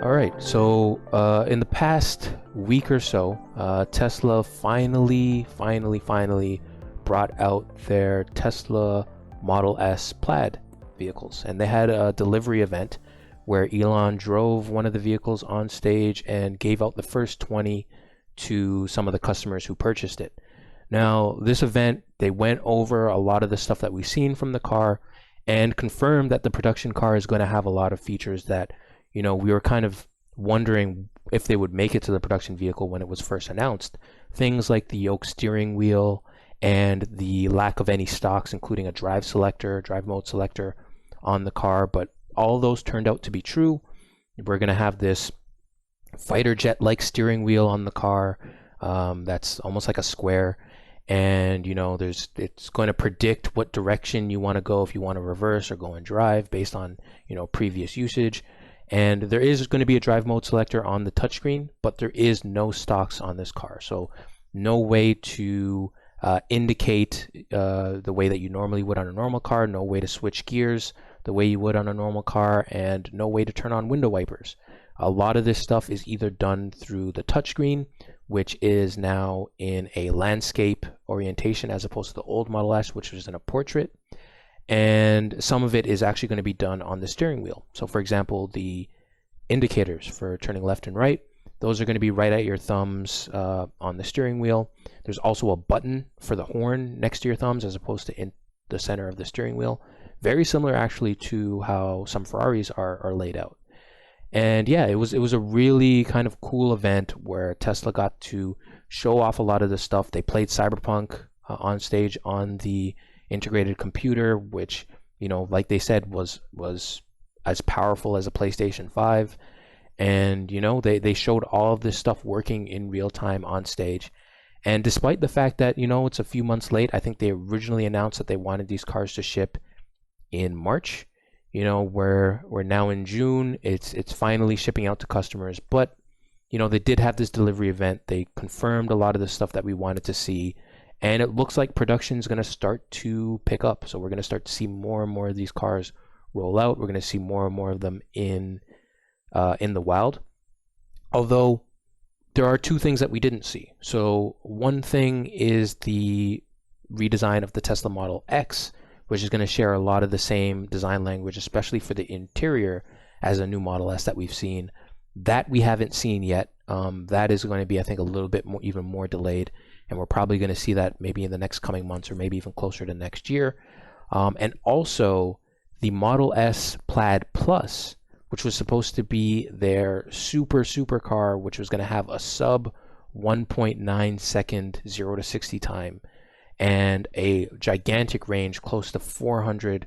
All right, so in the past week or so, Tesla finally brought out their Tesla Model S Plaid vehicles, and they had a delivery event where Elon drove one of the vehicles on stage and gave out the first 20 to some of the customers who purchased it. Now, this event, they went over a lot of the stuff that we've seen from the car and confirmed that the production car is going to have a lot of features that we were kind of wondering if they would make it to the production vehicle when it was first announced. Things like the yoke steering wheel and the lack of any stocks, including a drive mode selector on the car. But all those turned out to be true. We're going to have this fighter jet-like steering wheel on the car that's almost like a square. And it's going to predict what direction you want to go, if you want to reverse or go and drive based on previous usage. And there is going to be a drive mode selector on the touchscreen, but there is no stocks on this car. So no way to indicate the way that you normally would on a normal car, no way to switch gears the way you would on a normal car, and no way to turn on window wipers. A lot of this stuff is either done through the touchscreen, which is now in a landscape orientation as opposed to the old Model S, which was in a portrait. And some of it is actually going to be done on the steering wheel. So for example, the indicators for turning left and right, those are going to be right at your thumbs on the steering wheel. There's also a button for the horn next to your thumbs as opposed to in the center of the steering wheel. Very similar actually to how some Ferraris are laid out. And yeah, it was a really kind of cool event where Tesla got to show off a lot of the stuff. They played Cyberpunk on stage on the integrated computer, which like they said was as powerful as a PlayStation 5. And they showed all of this stuff working in real time on stage. And despite the fact that it's a few months late, I think they originally announced that they wanted these cars to ship in March. We're now in June. It's finally shipping out to customers, but they did have this delivery event. They confirmed a lot of the stuff that we wanted to see. And it looks like production is going to start to pick up. So we're going to start to see more and more of these cars roll out. We're going to see more and more of them in the wild. Although there are two things that we didn't see. So one thing is the redesign of the Tesla Model X, which is going to share a lot of the same design language, especially for the interior, as a new Model S that we've seen. That we haven't seen yet. That is going to be, I think, a little bit more, even more delayed. And we're probably going to see that maybe in the next coming months or maybe even closer to next year. And also the Model S Plaid Plus, which was supposed to be their super car, which was going to have a sub 1.9 second 0 to 60 time and a gigantic range close to 500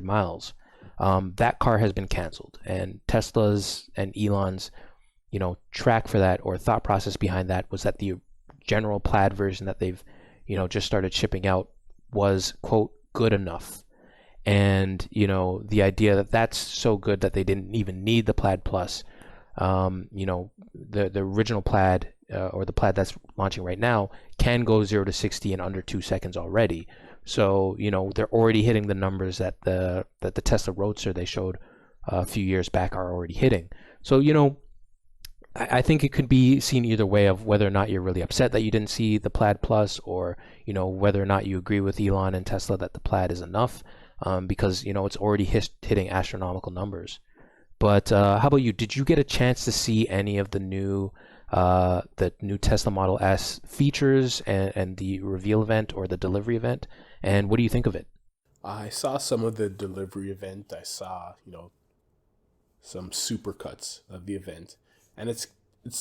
miles. That car has been canceled, and Tesla's and Elon's track for that, or thought process behind that, was that the general Plaid version that they've just started shipping out was, quote, good enough. And the idea that that's so good that they didn't even need the Plaid Plus. The original Plaid, or the Plaid that's launching right now, can go 0 to 60 in under 2 seconds already. So they're already hitting the numbers that the Tesla Roadster they showed a few years back are already hitting. So I think it could be seen either way, of whether or not you're really upset that you didn't see the Plaid Plus, or whether or not you agree with Elon and Tesla that the Plaid is enough, because it's already hitting astronomical numbers. But how about you? Did you get a chance to see any of the new Tesla Model S features and the reveal event or the delivery event? And what do you think of it? I saw some of the delivery event. I saw, some supercuts of the event. And it's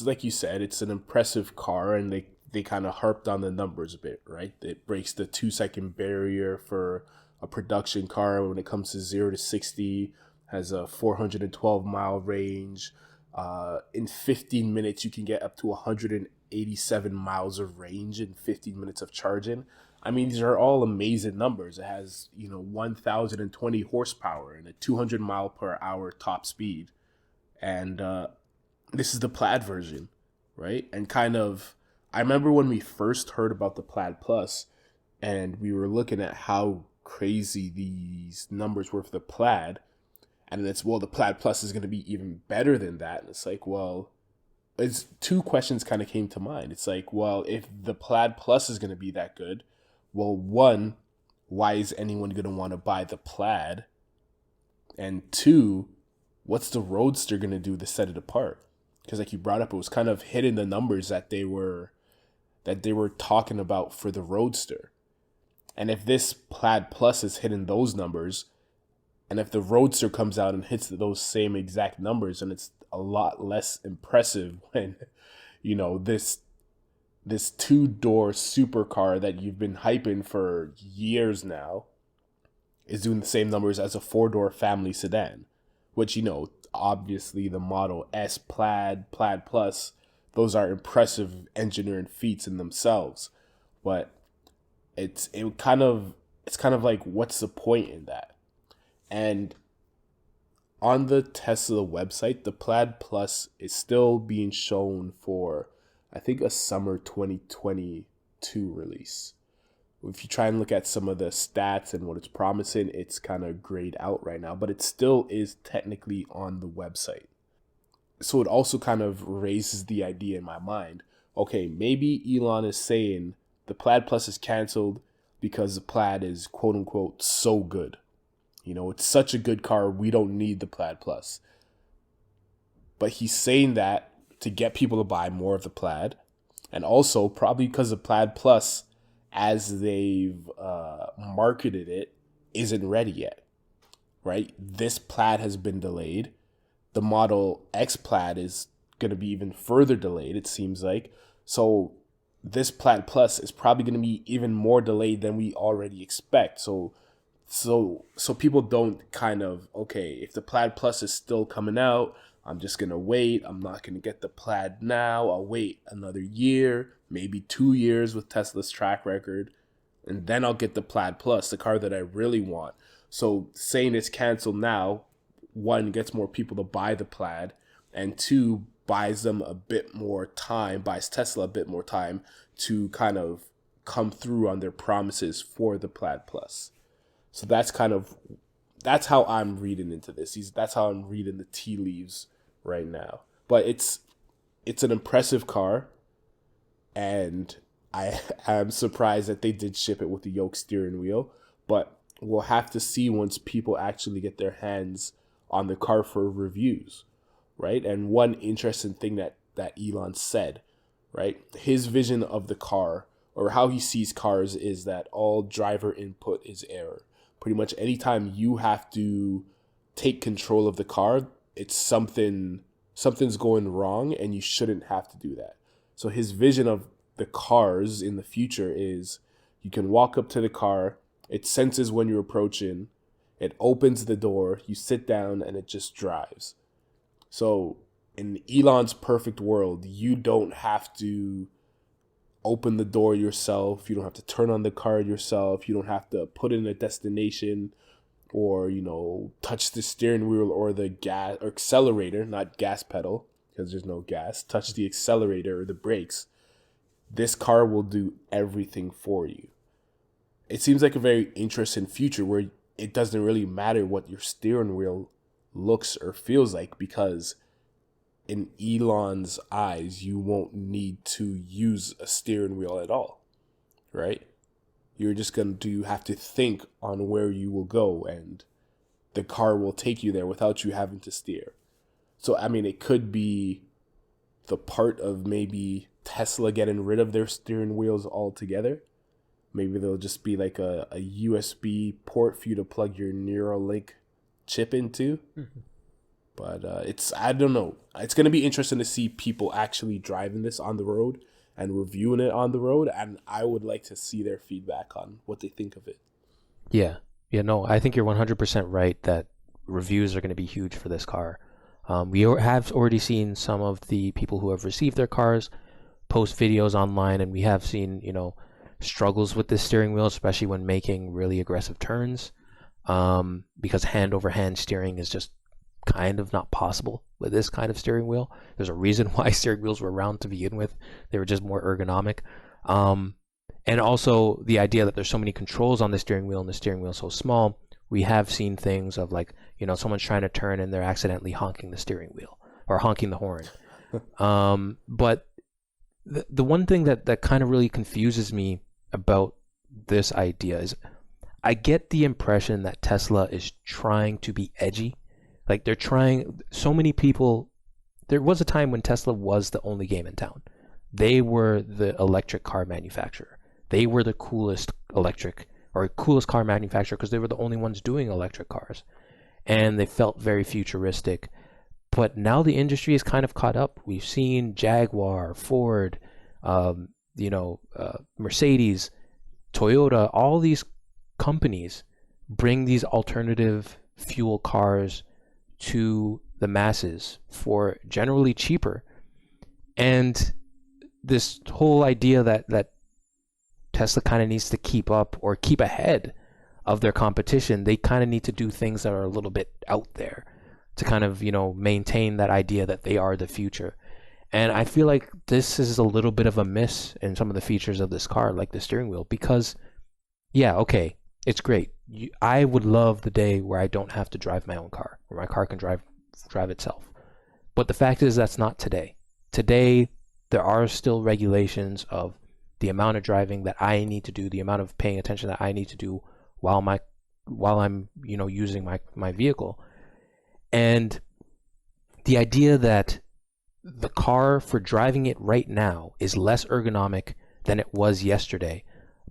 like you said, it's an impressive car, and they kind of harped on the numbers a bit, right? It breaks the 2 second barrier for a production car when it comes to 0 to 60, has a 412-mile range. In 15 minutes, you can get up to 187 miles of range in 15 minutes of charging. I mean, these are all amazing numbers. It has, 1,020 horsepower and a 200 mile per hour top speed. And this is the Plaid version, right? And I remember when we first heard about the Plaid Plus, and we were looking at how crazy these numbers were for the Plaid. And then it's, well, the Plaid Plus is going to be even better than that. And it's like, well, it's two questions kind of came to mind. It's like, well, if the Plaid Plus is going to be that good, well, one, why is anyone going to want to buy the Plaid? And two, what's the Roadster going to do to set it apart? Because like you brought up, it was kind of hitting the numbers that they were talking about for the Roadster. And if this Plaid Plus is hitting those numbers, and if the Roadster comes out and hits those same exact numbers, and it's a lot less impressive when, you know, this two-door supercar that you've been hyping for years now is doing the same numbers as a four-door family sedan, which, you know, obviously the Model S Plaid, Plaid Plus, those are impressive engineering feats in themselves. But it's kind of like, what's the point in that? And on the Tesla website, the Plaid Plus is still being shown for, I think, a summer 2022 release. If you try and look at some of the stats and what it's promising, it's kind of grayed out right now, but it still is technically on the website. So it also kind of raises the idea in my mind, okay, maybe Elon is saying the Plaid Plus is canceled because the Plaid is quote unquote so good. You know, it's such a good car, we don't need the Plaid Plus. But he's saying that to get people to buy more of the Plaid. And also probably because the Plaid Plus, as they've marketed it, isn't ready yet, right? This Plaid has been delayed. The Model X Plaid is going to be even further delayed, it seems like. So this Plaid Plus is probably going to be even more delayed than we already expect. So people don't kind of, okay, if the Plaid Plus is still coming out, I'm just going to wait. I'm not going to get the Plaid now. I'll wait another year, maybe 2 years with Tesla's track record, and then I'll get the Plaid Plus, the car that I really want. So saying it's canceled now, one, gets more people to buy the Plaid, and two, buys Tesla a bit more time to kind of come through on their promises for the Plaid Plus. So that's how I'm reading into this. That's how I'm reading the tea leaves right now. But it's an impressive car, and I am surprised that they did ship it with the yoke steering wheel. But we'll have to see once people actually get their hands on the car for reviews, right? And one interesting thing that Elon said, right? His vision of the car, or how he sees cars, is that all driver input is error. Pretty much anytime you have to take control of the car, it's something's going wrong, and you shouldn't have to do that. So his vision of the cars in the future is you can walk up to the car, it senses when you're approaching, it opens the door, you sit down, and it just drives. So in Elon's perfect world, you don't have to open the door yourself. You don't have to turn on the car yourself. You don't have to put in a destination or, you know, touch the steering wheel or the gas or accelerator, not gas pedal, because there's no gas. Touch the accelerator or the brakes. This car will do everything for you. It seems like a very interesting future where it doesn't really matter what your steering wheel looks or feels like, because in Elon's eyes, you won't need to use a steering wheel at all, right? You're just going to have to think on where you will go, and the car will take you there without you having to steer. So, I mean, it could be the part of maybe Tesla getting rid of their steering wheels altogether. Maybe there'll just be like a USB port for you to plug your Neuralink chip into. Mm-hmm. But I don't know. It's going to be interesting to see people actually driving this on the road and reviewing it on the road. And I would like to see their feedback on what they think of it. Yeah. No, I think you're 100% right that reviews are going to be huge for this car. We have already seen some of the people who have received their cars post videos online, and we have seen, struggles with this steering wheel, especially when making really aggressive turns, because hand-over-hand steering is just kind of not possible with this kind of steering wheel. There's a reason why steering wheels were around to begin with. They were just more ergonomic. And also the idea that there's so many controls on the steering wheel and the steering wheel so small we have seen things of like, someone's trying to turn and they're accidentally honking the steering wheel or honking the horn. But the one thing that kind of really confuses me about this idea is I get the impression that Tesla is trying to be edgy. Like they're trying, so many people, there was a time when Tesla was the only game in town. They were the electric car manufacturer. They were the coolest coolest car manufacturer because they were the only ones doing electric cars. And they felt very futuristic. But now the industry is kind of caught up. We've seen Jaguar, Ford, Mercedes, Toyota, all these companies bring these alternative fuel cars to the masses for generally cheaper. And this whole idea that Tesla kind of needs to keep up or keep ahead of their competition, they kind of need to do things that are a little bit out there to kind of, maintain that idea that they are the future. And I feel like this is a little bit of a miss in some of the features of this car, like the steering wheel, because, yeah, okay, it's great. I would love the day where I don't have to drive my own car, where my car can drive itself. But the fact is that's not today. Today, there are still regulations of the amount of driving that I need to do, the amount of paying attention that I need to do while I'm using my vehicle. And the idea that the car for driving it right now is less ergonomic than it was yesterday,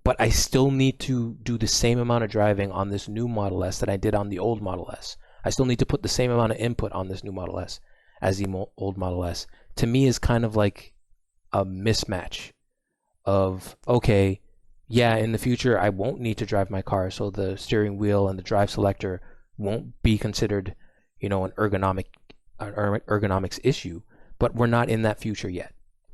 but I still need to do the same amount of driving on this new Model S that I did on the old Model S. I still need to put the same amount of input on this new Model S as the old Model S. To me is kind of like a mismatch of, okay, yeah, in the future I won't need to drive my car, so the steering wheel and the drive selector won't be considered, an ergonomics issue, but we're not in that future yet.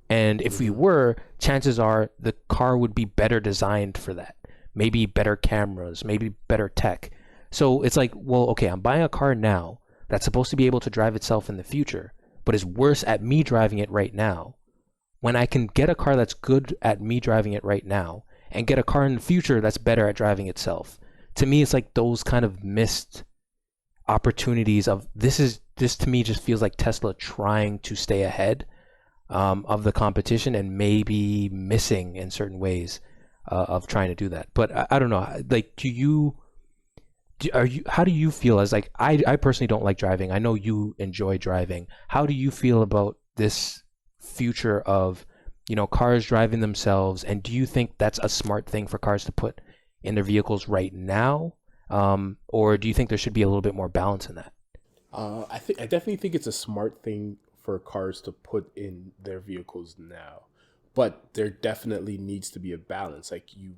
And if we were, chances are the car would be better designed for that. Maybe better cameras, maybe better tech. So it's like, well, okay, I'm buying a car now that's supposed to be able to drive itself in the future, but is worse at me driving it right now, when I can get a car that's good at me driving it right now and get a car in the future that's better at driving itself. To me, it's like those kind of missed opportunities of this to me just feels like Tesla trying to stay ahead of the competition and maybe missing in certain ways of trying to do that. But I don't know, like, how do you feel as like, I personally don't like driving. I know you enjoy driving. How do you feel about this future of, cars driving themselves? And do you think that's a smart thing for cars to put in their vehicles right now? Or do you think there should be a little bit more balance in that? I definitely think it's a smart thing for cars to put in their vehicles now, but there definitely needs to be a balance. Like you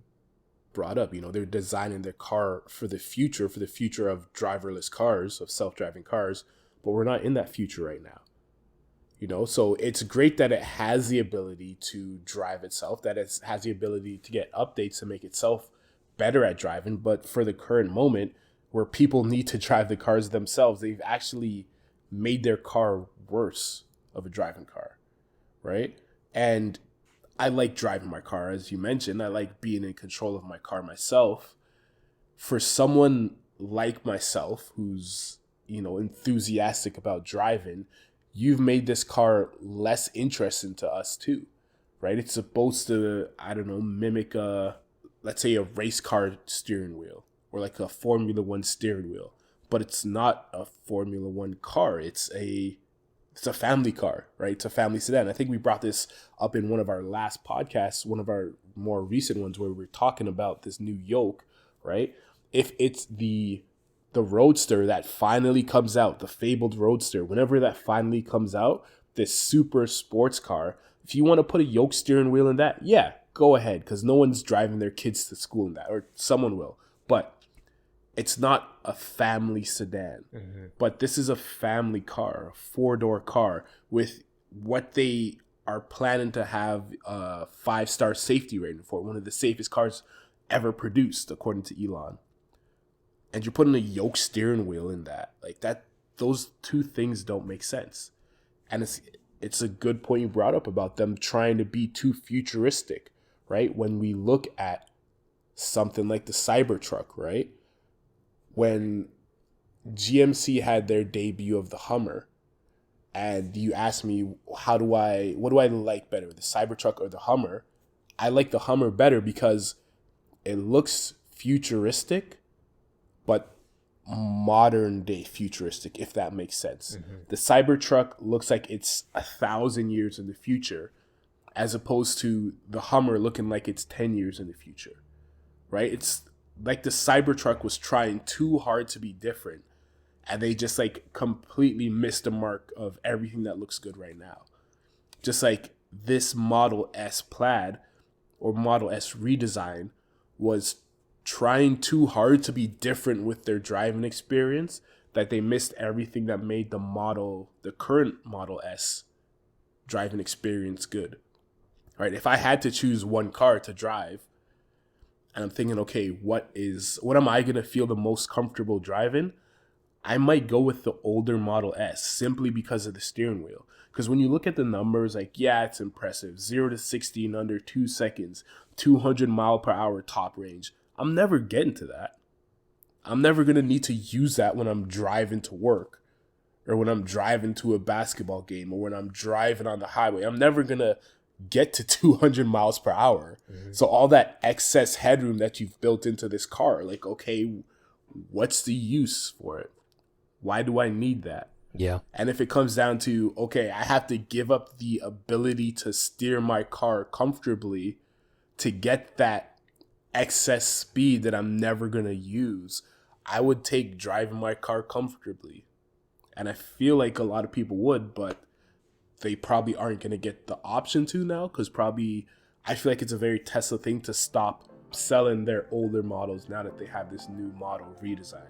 brought up, they're designing their car for the future of driverless cars, of self-driving cars, but we're not in that future right now. So it's great that it has the ability to drive itself, that it has the ability to get updates to make itself better at driving. But for the current moment where people need to drive the cars themselves, they've actually made their car worse of a driving car, right? And I like driving my car, as you mentioned. I like being in control of my car myself. For someone like myself who's, enthusiastic about driving, you've made this car less interesting to us too, right? It's supposed to, I don't know, mimic let's say a race car steering wheel or like a Formula One steering wheel, but it's not a Formula One car. It's a family car, right? It's a family sedan. I think we brought this up in one of our last podcasts, one of our more recent ones, where we were talking about this new yoke, right? If it's the Roadster that finally comes out, the fabled Roadster, whenever that finally comes out, this super sports car, if you want to put a yoke steering wheel in that, yeah, go ahead, because no one's driving their kids to school in that, or someone will. But it's not a family sedan. Mm-hmm. But this is a family car, a four-door car with what they are planning to have a 5-star safety rating for, one of the safest cars ever produced, according to Elon. And you're putting a yoke steering wheel in that. Like that, those two things don't make sense. And it's a good point you brought up about them trying to be too futuristic, right? When we look at something like the Cybertruck, right? when GMC had their debut of the Hummer, and you asked me what do I like better, the Cybertruck or the Hummer? I like the Hummer better because it looks futuristic, but modern day futuristic, if that makes sense. The Cybertruck looks like it's 1,000 years in the future, as opposed to the Hummer looking like it's 10 years in the future, right? It's like the Cybertruck was trying too hard to be different, and they just like completely missed the mark of everything that looks good right now. Just like this Model S Plaid or Model S redesign was trying too hard to be different with their driving experience, that they missed everything that made the current Model S driving experience good. Right? If I had to choose one car to drive, and I'm thinking, okay, what am I gonna feel the most comfortable driving? I might go with the older Model S simply because of the steering wheel. Because when you look at the numbers, like, yeah, it's impressive. 0 to 60 in under 2 seconds, 200 mile per hour top range. I'm never getting to that. I'm never going to need to use that when I'm driving to work, or when I'm driving to a basketball game, or when I'm driving on the highway. I'm never going to get to 200 miles per hour. So all that excess headroom that you've built into this car, like, okay, what's the use for it? Why do I need that? Yeah. And if it comes down to, okay, I have to give up the ability to steer my car comfortably to get that excess speed that I'm never going to use, I would take driving my car comfortably. And I feel like a lot of people would, but they probably aren't going to get the option to now, because probably I feel like it's a very Tesla thing to stop selling their older models now that they have this new model redesign.